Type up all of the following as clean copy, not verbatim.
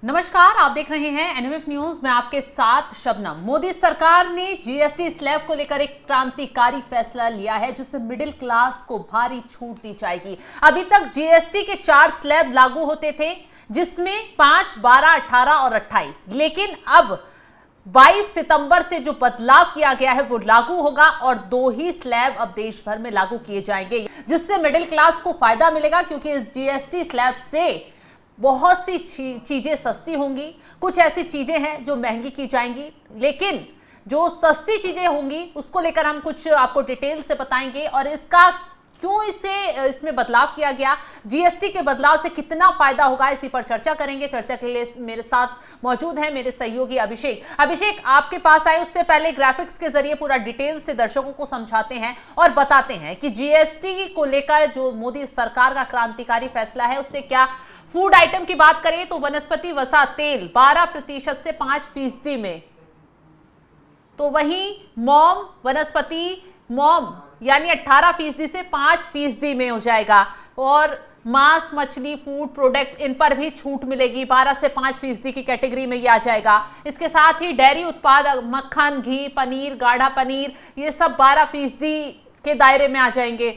नमस्कार, आप देख रहे हैं एनएमएफ न्यूज में आपके साथ शबनम। मोदी सरकार ने जीएसटी स्लैब को लेकर एक क्रांतिकारी फैसला लिया है जिससे मिडिल क्लास को भारी छूट दी जाएगी। अभी तक जीएसटी के 4 स्लैब लागू होते थे जिसमें 5, 12, 18 और 28, लेकिन अब 22 सितंबर से जो बदलाव किया गया है वो लागू होगा और 2 ही स्लैब अब देश भर में लागू किए जाएंगे जिससे मिडिल क्लास को फायदा मिलेगा, क्योंकि इस जीएसटी स्लैब से बहुत सी चीजें सस्ती होंगी। कुछ ऐसी चीजें हैं जो महंगी की जाएंगी, लेकिन जो सस्ती चीजें होंगी उसको लेकर हम कुछ आपको डिटेल से बताएंगे और इसका क्यों इसमें बदलाव किया गया, जीएसटी के बदलाव से कितना फायदा होगा, इसी पर चर्चा करेंगे। चर्चा के लिए मेरे साथ मौजूद हैं मेरे सहयोगी अभिषेक, आपके पास आए उससे पहले ग्राफिक्स के जरिए पूरा डिटेल से दर्शकों को समझाते हैं और बताते हैं कि जीएसटी को लेकर जो मोदी सरकार का क्रांतिकारी फैसला है उससे क्या। फूड आइटम की बात करें तो वनस्पति वसा तेल 12% से 5% में, तो वहीं वनस्पति मोम यानी 18% से 5% में हो जाएगा और मांस, मछली, फूड प्रोडक्ट इन पर भी छूट मिलेगी, 12 से 5% की कैटेगरी में ये आ जाएगा। इसके साथ ही डेयरी उत्पाद मक्खन, घी, पनीर, गाढ़ा पनीर ये सब 12% के दायरे में आ जाएंगे।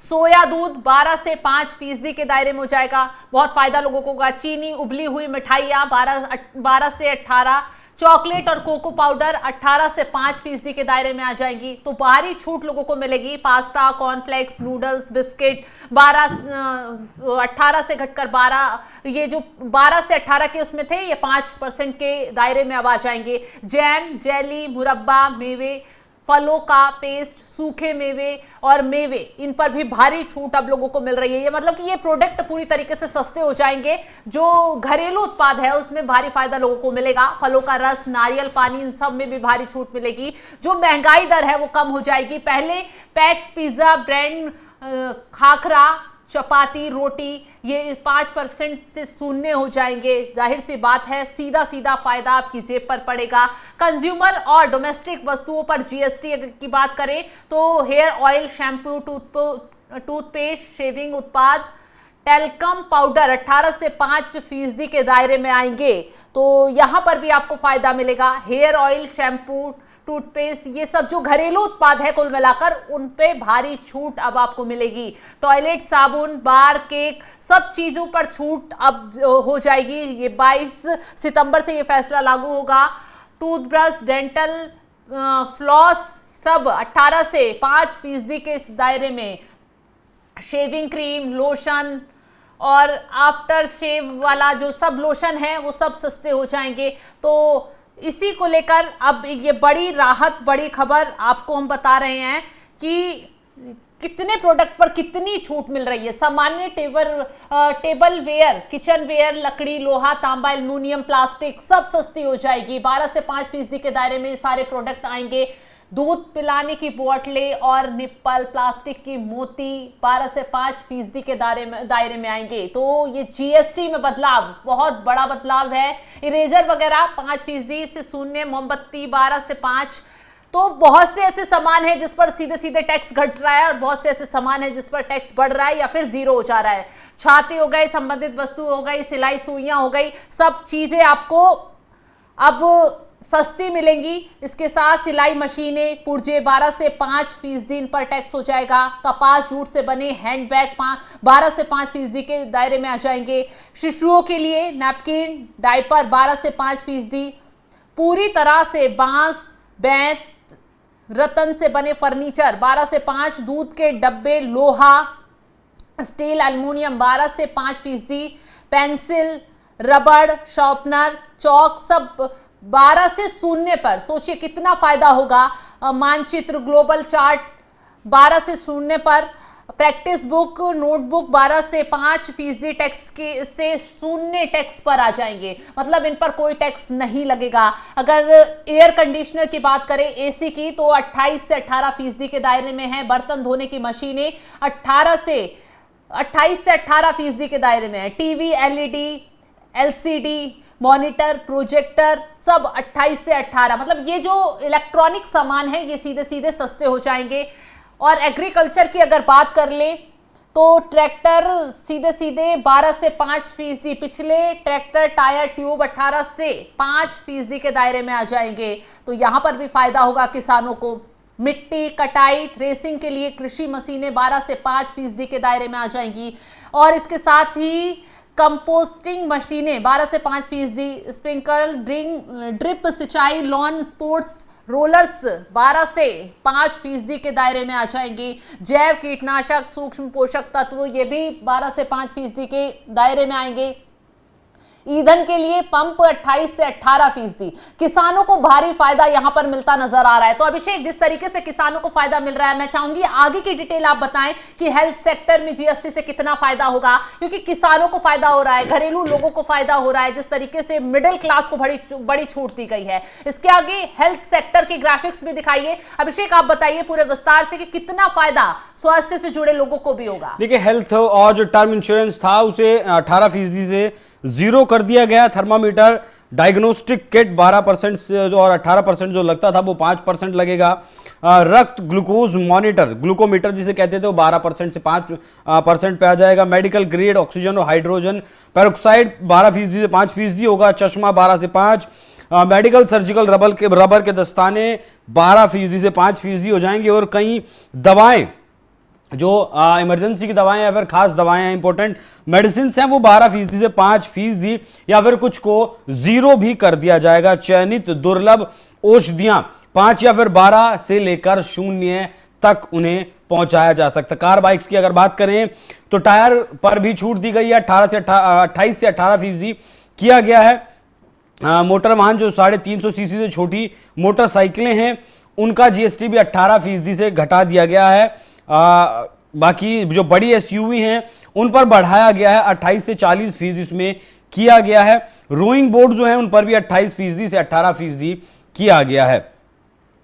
सोया दूध 12 से 5% के दायरे में हो जाएगा, बहुत फायदा लोगों को होगा। चीनी, उबली हुई मिठाइयाँ 12 से 18, चॉकलेट और कोको पाउडर 18 से 5% के दायरे में आ जाएंगी, तो भारी छूट लोगों को मिलेगी। पास्ता, कॉर्नफ्लेक्स, नूडल्स, बिस्किट 18 से घटकर 12, ये जो 12 से 18 के उसमें थे ये 5% के दायरे में अब आ जाएंगे। जैम, जेली, मुरब्बा, मेवे, फलों का पेस्ट, सूखे मेवे और मेवे इन पर भी भारी छूट अब लोगों को मिल रही है। ये मतलब कि ये प्रोडक्ट पूरी तरीके से सस्ते हो जाएंगे। जो घरेलू उत्पाद है उसमें भारी फायदा लोगों को मिलेगा। फलों का रस, नारियल पानी इन सब में भी भारी छूट मिलेगी। जो महंगाई दर है वो कम हो जाएगी। पहले पैक पिज्जा, ब्रेड, खाखरा, चपाती, रोटी ये 5% से शून्य हो जाएंगे। जाहिर सी बात है सीधा फायदा आपकी जेब पर पड़ेगा। कंज्यूमर और डोमेस्टिक वस्तुओं पर जीएसटी की बात करें तो hair oil, shampoo, toothpaste, shaving उत्पाद, टेल्कम पाउडर 18 से 5% के दायरे में आएंगे, तो यहां पर भी आपको फायदा मिलेगा। हेयर ऑयल, शैम्पू, टूथपेस्ट ये सब जो घरेलू उत्पाद है कुल मिलाकर उन पे भारी छूट अब आपको मिलेगी। टॉयलेट साबुन, बार, केक सब चीजों पर छूट अब हो जाएगी। ये 22 सितंबर से ये फैसला लागू होगा। टूथब्रश, डेंटल फ्लॉस सब 18 से 5% के दायरे में। शेविंग क्रीम, लोशन और आफ्टर शेव वाला जो सब लोशन है वो सब सस्ते हो जाएंगे। तो इसी को लेकर अब ये बड़ी राहत, बड़ी खबर आपको हम बता रहे हैं कि कितने प्रोडक्ट पर कितनी छूट मिल रही है। सामान्य टेबल वेयर, किचन वेयर, लकड़ी, लोहा, तांबा, एल्युमिनियम, प्लास्टिक सब सस्ती हो जाएगी। 12 से 5% के दायरे में सारे प्रोडक्ट आएंगे। दूध पिलाने की बोतलें और निप्पल, प्लास्टिक की मोती 12 से 5% के दायरे में आएंगे। तो ये जीएसटी में बदलाव बहुत बड़ा बदलाव है। इरेजर वगैरह 5% से शून्य, मोमबत्ती 12 से 5। तो बहुत से ऐसे सामान है जिस पर सीधे टैक्स घट रहा है और बहुत से ऐसे सामान है जिस पर टैक्स बढ़ रहा है या फिर 0 हो जा रहा है। छाती हो गई, संबंधित वस्तु हो गई, सिलाई सुइयां हो गई, सब चीजें आपको अब सस्ती मिलेंगी। इसके साथ सिलाई मशीनें, पुर्जे 12 से 5% इन पर टैक्स हो जाएगा। कपास, जूट से बने हैंडबैग 12 से 5% के दायरे में आ जाएंगे। शिशुओं के लिए नैपकिन, डायपर 12 से 5%। पूरी तरह से बांस, बेंत, रतन से बने फर्नीचर 12 से 5। दूध के डब्बे, लोहा, स्टील, एल्युमिनियम 12 से 5%। पेंसिल, रबड़, शार्पनर, चौक सब 12 से शून्य पर। सोचिए कितना फायदा होगा। मानचित्र, ग्लोबल चार्ट 12 से शून्य पर। प्रैक्टिस बुक, नोटबुक 12 से 5% टैक्स के से शून्य टैक्स पर आ जाएंगे, मतलब इन पर कोई टैक्स नहीं लगेगा। अगर एयर कंडीशनर की बात करें, एसी की, तो 28 से 18% के दायरे में है। बर्तन धोने की मशीनें 28 से 18% के दायरे में है। TV, LED, LCD, monitor, projector सब 28 से 18, मतलब ये जो इलेक्ट्रॉनिक सामान है ये सीधे सस्ते हो जाएंगे। और एग्रीकल्चर की अगर बात कर ले तो ट्रैक्टर सीधे सीधे 12 से 5%, पिछले ट्रैक्टर टायर ट्यूब 18 से 5% के दायरे में आ जाएंगे। तो यहां पर भी फायदा होगा किसानों को। मिट्टी कटाई थ्रेसिंग के लिए कृषि मशीनें 12 से 5% के दायरे में आ जाएंगी। और इसके साथ ही कंपोस्टिंग मशीनें 12 से 5%, स्प्रिंकल ड्रिप सिंचाई लॉन स्पोर्ट्स रोलर्स 12 से 5% के दायरे में आ जाएंगे। जैव कीटनाशक सूक्ष्म पोषक तत्व ये भी 12 से 5% के दायरे में आएंगे। ईंधन के लिए पंप 28 से 18%। किसानों को भारी फायदा यहां पर मिलता नजर आ रहा है। तो अभिषेक, जिस तरीके से किसानों को फायदा मिल रहा है, मैं चाहूंगी आगे की डिटेल आप बताएं कि हेल्थ सेक्टर में जीएसटी से कितना फायदा होगा, क्योंकि किसानों को फायदा हो रहा है, घरेलू लोगों को फायदा हो रहा है, जिस तरीके से मिडिल क्लास को बड़ी छूट दी गई है। इसके आगे हेल्थ सेक्टर के ग्राफिक्स भी दिखाइए। अभिषेक, आप बताइए पूरे विस्तार से कि कितना फायदा स्वास्थ्य से जुड़े लोगों को भी होगा। देखिए, हेल्थ और जो टर्म इंश्योरेंस था उसे 18% से 0 कर दिया गया। थर्मामीटर डायग्नोस्टिक किट 12% से और 18% जो लगता था वो 5% लगेगा। रक्त ग्लूकोज मॉनिटर ग्लूकोमीटर जिसे कहते थे वो 12% से 5% पे आ जाएगा। मेडिकल ग्रेड ऑक्सीजन और हाइड्रोजन पेरोक्साइड 12% से 5% होगा। चश्मा 12 से 5। मेडिकल सर्जिकल रबर के दस्ताने 12% से 5% हो जाएंगे। और कई दवाएं जो इमरजेंसी की दवाएं या फिर खास दवाएं हैं, इंपॉर्टेंट मेडिसिन हैं, वो 12% से 5% या फिर कुछ को 0 भी कर दिया जाएगा। चयनित दुर्लभ औषधियां 5 या फिर 12 से लेकर 0 तक उन्हें पहुंचाया जा सकता है। कार बाइक्स की अगर बात करें तो टायर पर भी छूट दी गई है। 28 से 18% किया गया है। मोटर वाहन जो 350 सीसी से छोटी मोटरसाइकिलें हैं उनका जीएसटी भी 18% से घटा दिया गया है। बाकी जो बड़ी एसयूवी हैं उन पर बढ़ाया गया है, 28 से 40% इसमें किया गया है। रोइंग बोट जो है उन पर भी 28% से 18% किया गया है।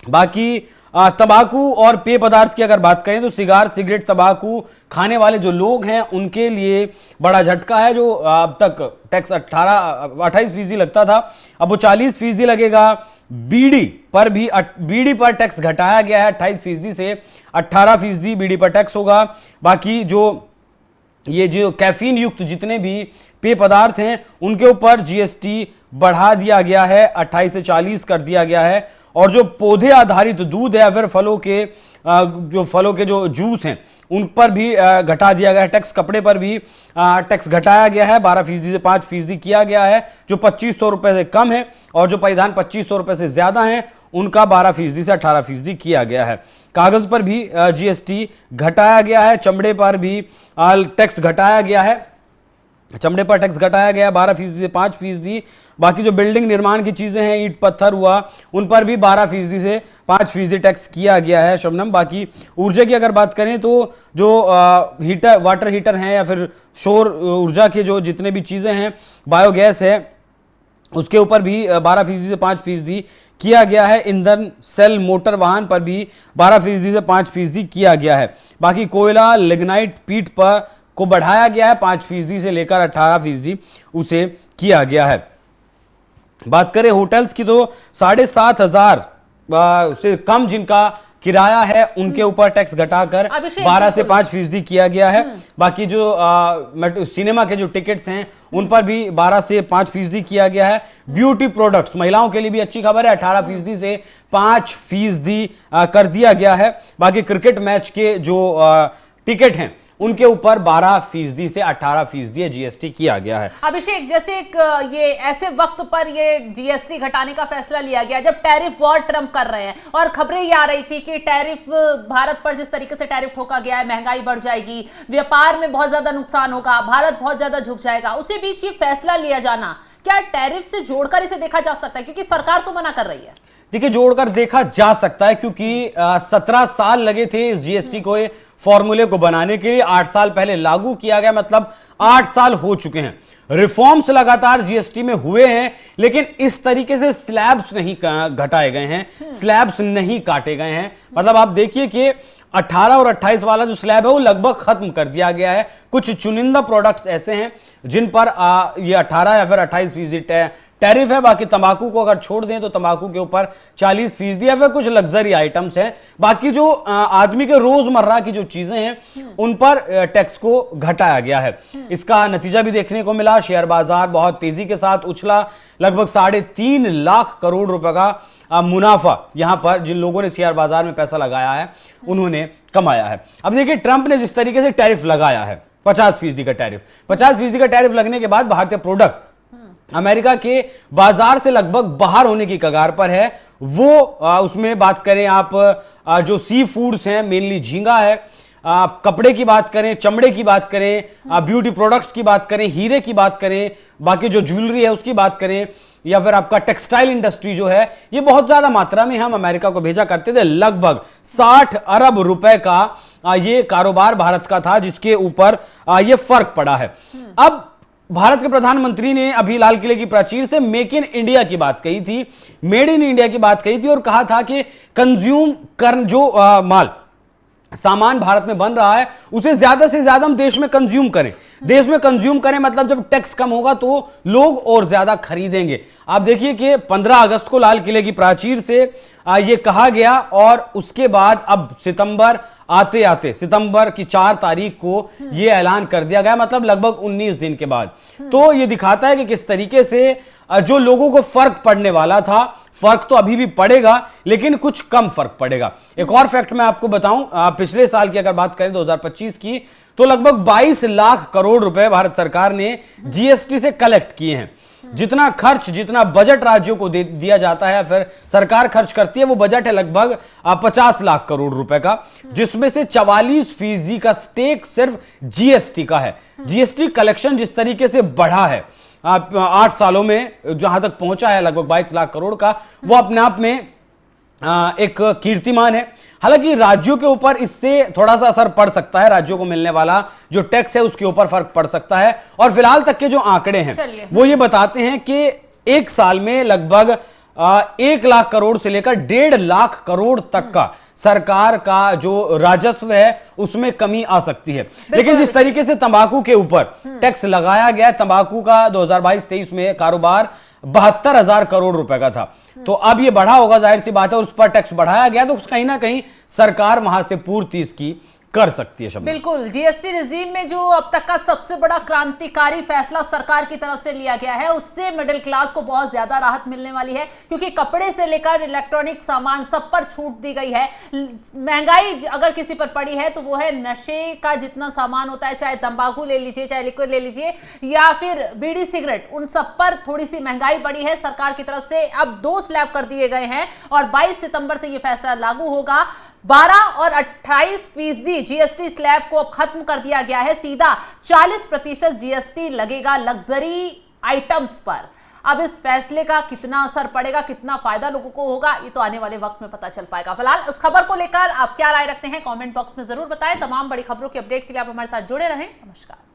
बाकी तंबाकू और पेय पदार्थ की अगर बात करें तो सिगार सिगरेट तंबाकू खाने वाले जो लोग हैं उनके लिए बड़ा झटका है। जो अब तक टैक्स 28% लगता था, अब वो 40% लगेगा। बीड़ी पर टैक्स घटाया गया है, 28% से 18% बीड़ी पर टैक्स होगा। बाकी ये जो कैफीन युक्त जितने भी पेय पदार्थ हैं उनके ऊपर जीएसटी बढ़ा दिया गया है, 28 से 40 कर दिया गया है। और जो पौधे आधारित दूध है या फिर फलों के जो जूस हैं उन पर भी घटा दिया गया है टैक्स। कपड़े पर भी टैक्स घटाया गया है, 12% से 5% किया गया है। जो 2500 रुपए से कम है और जो परिधान 2500 रुपए से ज्यादा हैं उनका 12% से 18% किया गया है। कागज पर भी जीएसटी घटाया गया है। चमड़े पर भी टैक्स घटाया गया है, 12% से 5%। बाकी जो बिल्डिंग निर्माण की चीजें हैं, ईंट पत्थर हुआ, उन पर भी 12% से 5% टैक्स किया गया है शबनम। बाकी ऊर्जा की अगर बात करें तो जो वाटर हीटर हैं या फिर सौर ऊर्जा के जो जितने भी चीजें हैं, बायोगैस है, उसके ऊपर भी 12% से 5% किया गया है। ईंधन सेल मोटर वाहन पर भी 12% से 5% किया गया है। बाकी कोयला लिग्नाइट पीट पर को बढ़ाया गया है, 5% से लेकर 18% उसे किया गया है। बात करें होटल्स की तो 7,500 से कम जिनका किराया है उनके ऊपर टैक्स घटाकर 12 से 5% किया गया है। बाकी जो सिनेमा के जो टिकट्स हैं उन पर भी 12 से 5% किया गया है। ब्यूटी प्रोडक्ट्स महिलाओं के लिए भी अच्छी खबर है, 18% से 5% कर दिया गया है। बाकी क्रिकेट मैच के जो टिकट हैं उनके ऊपर 12% से 18% जीएसटी किया गया है। अभिषेक, जैसे ये ऐसे वक्त पर ये जीएसटी घटाने का फैसला लिया गया जब टैरिफ वॉर ट्रम्प कर रहे हैं और खबरें ये आ रही थी कि टैरिफ भारत पर जिस तरीके से टैरिफ ठोका गया है, महंगाई बढ़ जाएगी, व्यापार में बहुत ज्यादा नुकसान होगा, भारत बहुत ज्यादा झुक जाएगा, उसी बीच ये फैसला लिया जाना, क्या टैरिफ से जोड़कर इसे देखा जा सकता है? क्योंकि सरकार तो मना कर रही है। देखिए, जोड़कर देखा जा सकता है क्योंकि 17 साल लगे थे इस जीएसटी को फॉर्मूले को बनाने के लिए। 8 साल पहले लागू किया गया, मतलब 8 साल हो चुके हैं। रिफॉर्म्स लगातार जीएसटी में हुए हैं, लेकिन इस तरीके से स्लैब्स नहीं घटाए गए हैं, स्लैब्स नहीं काटे गए हैं। मतलब आप देखिए कि 18 और 28 वाला जो स्लैब है वो लगभग खत्म कर दिया गया है। कुछ चुनिंदा प्रोडक्ट्स ऐसे हैं जिन पर ये 18 या फिर 28% टैरिफ है। बाकी तंबाकू को अगर छोड़ दें तो तंबाकू के ऊपर 40% या फिर कुछ लग्जरी आइटम्स हैं। बाकी जो आदमी के रोजमर्रा की जो कुछ चीजें हैं उन पर टैक्स को घटाया गया है। इसका नतीजा भी देखने को मिला, शेयर बाजार बहुत तेजी के साथ उछला, लगभग 3.5 लाख करोड़ रुपए का मुनाफा यहां पर जिन लोगों ने शेयर बाजार में पैसा लगाया है उन्होंने कमाया है। अब देखिए ट्रंप ने जिस तरीके से टैरिफ लगाया है 50% का टैरिफ, 50% का टैरिफ लगने के बाद भारतीय प्रोडक्ट अमेरिका के बाजार से लगभग बाहर होने की कगार पर है। वो उसमें बात करें आप जो सी फूड्स हैं, मेनली झींगा है, कपड़े की बात करें, चमड़े की बात करें, ब्यूटी प्रोडक्ट्स की बात करें, हीरे की बात करें, बाकी जो ज्वेलरी है उसकी बात करें, या फिर आपका टेक्सटाइल इंडस्ट्री जो है, ये बहुत ज्यादा मात्रा में हम अमेरिका को भेजा करते थे। लगभग 60 अरब रुपए का ये कारोबार भारत का था जिसके ऊपर ये फर्क पड़ा है। अब भारत के प्रधानमंत्री ने अभी लाल किले की प्राचीर से मेक इन इंडिया की बात कही थी, मेड इन इंडिया की बात कही थी और कहा था कि कंज्यूम कर जो माल सामान भारत में बन रहा है उसे ज्यादा से ज्यादा हम देश में कंज्यूम करें। देश में कंज्यूम करें मतलब जब टैक्स कम होगा तो लोग और ज्यादा खरीदेंगे। आप देखिए कि 15 अगस्त को लाल किले की प्राचीर से ये कहा गया और उसके बाद अब सितंबर आते आते सितंबर की 4 तारीख को ये ऐलान कर दिया गया, मतलब लगभग 19 दिन के बाद। तो ये दिखाता है कि किस तरीके से जो लोगों को फर्क पड़ने वाला था, फर्क तो अभी भी पड़ेगा लेकिन कुछ कम फर्क पड़ेगा। एक और फैक्ट मैं आपको बताऊं, पिछले साल की अगर बात करें 2025 की, तो लगभग 22 लाख करोड़ रुपए भारत सरकार ने जीएसटी से कलेक्ट किए हैं। जितना खर्च, जितना बजट राज्यों को दिया जाता है फिर सरकार खर्च करती है, वो बजट है लगभग 50 लाख करोड़ रुपए का, जिसमें से 44% का स्टेक सिर्फ जीएसटी का है। जीएसटी कलेक्शन जिस तरीके से बढ़ा है 8 सालों में, जहां तक पहुंचा है लगभग 22 लाख करोड़ का, वो अपने आप में एक कीर्तिमान है। हालांकि राज्यों के ऊपर इससे थोड़ा सा असर पड़ सकता है, राज्यों को मिलने वाला जो टैक्स है उसके ऊपर फर्क पड़ सकता है। और फिलहाल तक के जो आंकड़े हैं वो ये बताते हैं कि एक साल में लगभग 1 लाख करोड़ से लेकर 1.5 लाख करोड़ तक का सरकार का जो राजस्व है उसमें कमी आ सकती है। लेकिन जिस तरीके से तंबाकू के ऊपर टैक्स लगाया गया, तंबाकू का 2022-23 में कारोबार 72,000 करोड़ रुपए का था, तो अब ये बढ़ा होगा, जाहिर सी बात है, उस पर टैक्स बढ़ाया गया तो कहीं ना कहीं सरकार वहां से पूर्ति इसकी कर सकती है। बिल्कुल, जीएसटी रिजीम में जो अब तक का सबसे बड़ा क्रांतिकारी फैसला सरकार की तरफ से लिया गया है उससे मिडिल क्लास को बहुत ज्यादा राहत मिलने वाली है, क्योंकि कपड़े से लेकर इलेक्ट्रॉनिक सामान सब पर छूट दी गई है। महंगाई अगर किसी पर पड़ी है तो वो है नशे का जितना सामान होता है, चाहे तंबाकू ले लीजिए, चाहे लिक्विड ले लीजिए, या फिर बीड़ी सिगरेट, उन सब पर थोड़ी सी महंगाई बढ़ी है सरकार की तरफ से। अब 2 स्लैब कर दिए गए हैं और 22 सितंबर से ये फैसला लागू होगा। 12 और 28% जीएसटी स्लैब को अब खत्म कर दिया गया है, सीधा 40% जीएसटी लगेगा लग्जरी आइटम्स पर। अब इस फैसले का कितना असर पड़ेगा, कितना फायदा लोगों को होगा, ये तो आने वाले वक्त में पता चल पाएगा। फिलहाल इस खबर को लेकर आप क्या राय रखते हैं कमेंट बॉक्स में जरूर बताएं। तमाम बड़ी खबरों की अपडेट के लिए आप हमारे साथ जुड़े रहें। नमस्कार।